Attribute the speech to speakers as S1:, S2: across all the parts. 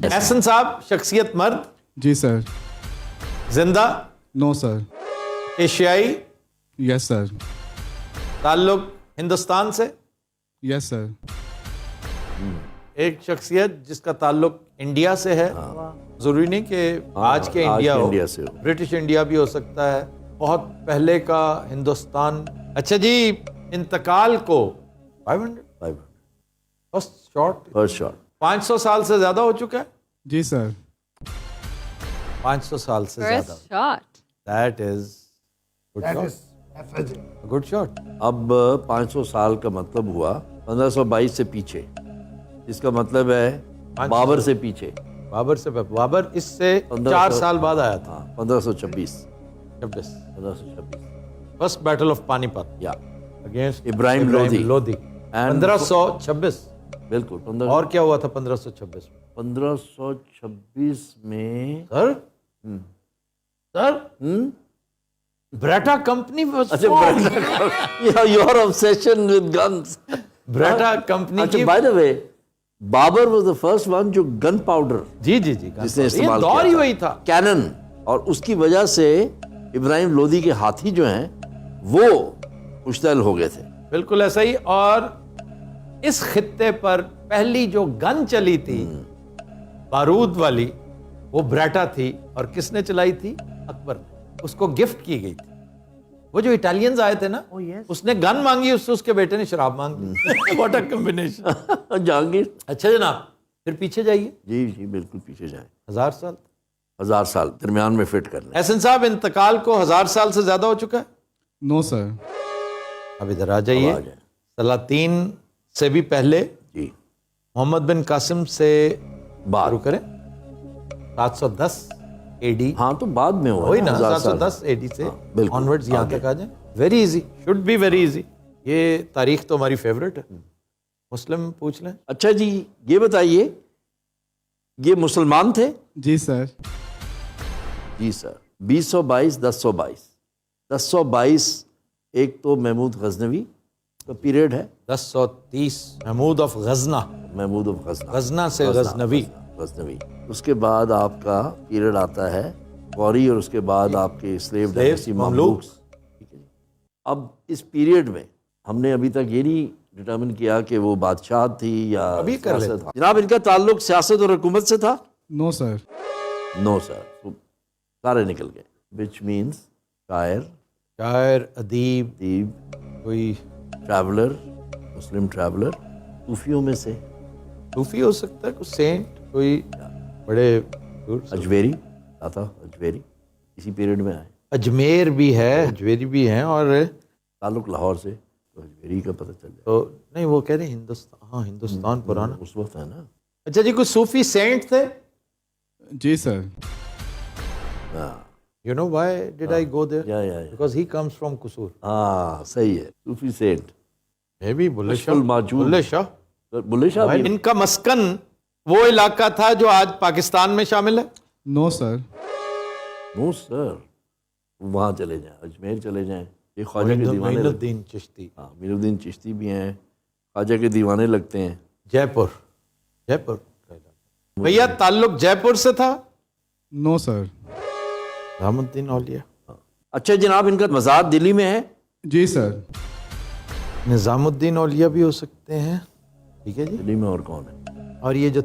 S1: एहसन साहब शख्सियत मर्द?
S2: जी सर।
S1: जिंदा?
S2: No sir.
S1: एशियाई?
S2: Yes sir.
S1: ताल्लुक हिंदुस्तान से?
S2: Yes sir.
S1: एक शख्सियत जिसका ताल्लुक इंडिया से है, जरूरी नहीं कि आज के इंडिया
S3: से हो।
S1: ब्रिटिश इंडिया भी हो सकता है, बहुत पहले का हिंदुस्तान। अच्छा जी, इंतकाल को 500 फर्स्ट शॉट 500 साल से ज्यादा हो चुका है?
S2: जी सर।
S1: 500 साल से ज्यादा।
S4: First shot.
S1: That is good shot.
S3: अब 500 साल का मतलब हुआ 1522 से पीछे, इसका मतलब है
S1: 500
S3: बाबर से पीछे।
S1: बाबर इससे
S3: 1500
S1: 4 साल बाद आया था।
S3: 1526
S1: फर्स्ट बैटल ऑफ पानीपत
S3: या
S1: अगेंस्ट
S3: इब्राहिम लोधी।
S1: 1526।
S3: बिल्कुल।
S1: और क्या हुआ था 1526 में?
S3: 1526 में
S1: sir Beretta company
S3: your obsession with guns.
S1: Beretta company
S3: अच्छा,
S1: की।
S3: By the way, Babur was the first one जो गन पाउडर
S1: जी
S3: जिसने इस्तेमाल
S1: दौर ही
S3: किया
S1: वही था।
S3: कैनन, और उसकी वजह से इब्राहिम लोधी के हाथी जो हैं वो मुश्तल हो गए थे।
S1: बिल्कुल ऐसा ही। और इस खित्ते पर पहली जो गन चली थी बारूद वाली, वो ब्रेटा थी। और किसने चलाई थी? अकबर ने। उसको गिफ्ट की गई थी। वो जो इटालियंस आए थे ना, उसने गन मांगी, उससे उसके बेटे ने शराब मांगी। What a combination.
S3: जहांगीर।
S1: अच्छा जनाब, फिर पीछे जाइए।
S3: जी जी बिल्कुल पीछे जाएं।
S1: 1000 साल।
S3: 1000 साल दरमियान में फिट कर लें।
S1: एहसन साहब, इंतकाल को 1000 साल से ज्यादा हो चुका है?
S2: No sir.
S1: अब इधर आ जाइए। सलातीन से भी पहले,
S3: जी
S1: मोहम्मद बिन कासिम से
S3: बाद
S1: शुरू करें। 710 एडी।
S3: हाँ तो बाद में हुआ
S1: वही ना,
S3: 1000 साल।
S1: 710 एडी से
S3: बिल्कुल,
S1: ऑनवर्ड्स यहाँ
S3: आगे।
S1: तक आ जाए। Very easy, should be very easy. ये तारीख तो हमारी फेवरेट है। मुस्लिम पूछ लें।
S3: अच्छा जी, ये बताइए, ये मुसलमान थे?
S2: जी सर।
S3: जी सर। 2022 1022 1022 एक तो महमूद गजनवी का पीरियड है।
S1: 1030 Mahmood of Gajna.
S3: Mahmood of गजना,
S1: गजना से गजनवी।
S3: गजनवी। उसके बाद आपका पीरियड आता है गौरी, और उसके बाद आपके स्लेव डायनेस्टी ममलूक्स। ठीक है जी। अब इस पीरियड में हमने अभी तक ये नहीं डिटर्मिन किया कि वो बादशाह थी या
S1: अभी कर
S3: सियासत था। जनाब, इनका ताल्लुक सियासत और हुकूमत से था?
S2: No sir.
S3: No sir. तो सारे निकल गए। विच मीन्स शायर,
S1: अदीब, कोई
S3: ट्रैवलर, मुस्लिम ट्रैवलर, सूफियों में से
S1: सूफी हो सकता है, कोई सेंट, कोई बड़े
S3: अजमेरी आता। अजमेरी इसी पीरियड में आए।
S1: अजमेर भी है, अजमेरी भी हैं। और
S3: ताल्लुक लाहौर से, तो अजमेरी का पता चल जाए।
S1: तो नहीं, वो कह रहे हैं हिंदुस्तान। हाँ, हिंदुस्तान पुराना
S3: उस वक्त है ना।
S1: अच्छा जी, कुछ सूफी सेंट थे?
S2: जी sir.
S1: You know why did I go there?
S3: या
S1: Because he comes from Kusur.
S3: हाँ सही है, Sufi saint.
S1: Maybe Bulleh Shah.
S3: अशफुल माजूद।
S1: Bulleh Shah.
S3: Bulleh Shah भी।
S1: इनका मस्कन वो इलाका था जो आज पाकिस्तान में शामिल है?
S2: No sir.
S3: नो सर, वहाँ चले जाएं, अजमेर चले जाएं। ये ख्वाजा के दीवाने लगते
S1: मोइनुद्दीन चिश्ती।
S3: हाँ, मीरुद्दीन चिश्ती भी हैं, ख्वाजा के दीवाने लगते हैं।
S1: जयपुर। जयपुर भैया, ताल्लुक जयपुर से था?
S2: No sir.
S1: निजामुद्दीन औलिया।
S3: अच्छा जनाब, इनका मज़ार दिल्ली में है?
S2: जी सर।
S1: निजामुद्दीन औलिया भी हो सकते हैं। ठीक है जी।
S3: दिल्ली में और कौन है?
S1: और ये जो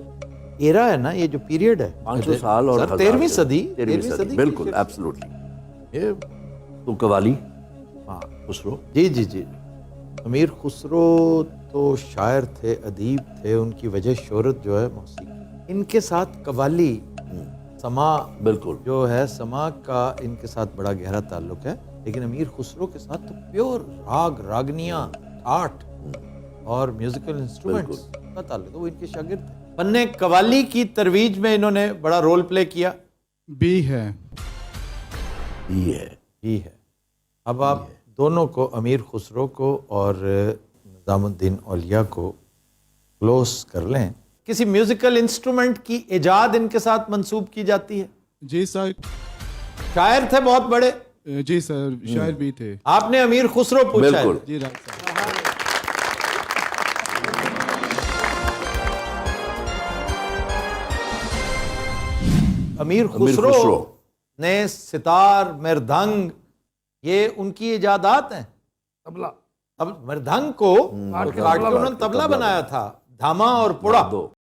S1: एरा है ना, ये जो पीरियड है
S3: 500 साल और
S1: 13वीं सदी।
S3: 13वीं सदी बिल्कुल, एब्सोल्युटली।
S1: ये
S3: तो कवाली,
S1: हाँ,
S3: खुसरो।
S1: जी। अमीर खुसरो तो शायर थे, अदीब थे। उनकी वजह शोहरत जो है मौसीकी। इनके साथ कवाली, समा, बिल्कुल जो है, समा का इनके साथ बड़ा गहरा ताल्लुक है। लेकिन अमीर खुसरो के साथ तो प्योर राग, रागनियाँ, आर्ट और म्यूजिकल इंस्ट्रूमेंट्स का ताल्लुक है। वो इनके शागिर्द थे। पन्ने कवाली की तरवीज में इन्होंने बड़ा रोल प्ले किया।
S2: बी है।
S1: ही है। अब आप दोनों को, अमीर खुसरो को और निजामुद्दीन औलिया को क्लोज कर लें। किसी म्यूजिकल इंस्ट्रूमेंट की इजाद इनके साथ मंसूब की जाती है?
S2: जी सर।
S1: शायर थे बहुत बड़े?
S2: जी सर, शायर भी थे।
S1: आपने अमीर खुसरो पूछा है?
S2: जी राइट सर।
S1: امیر خسرو نے ستار، مردنگ، یہ ان کی ایجادات ہیں.
S4: تبلا
S1: اب مردنگ کو کاٹ کے انہوں نے طبلہ بنایا تھا، دھاما اور پڑا.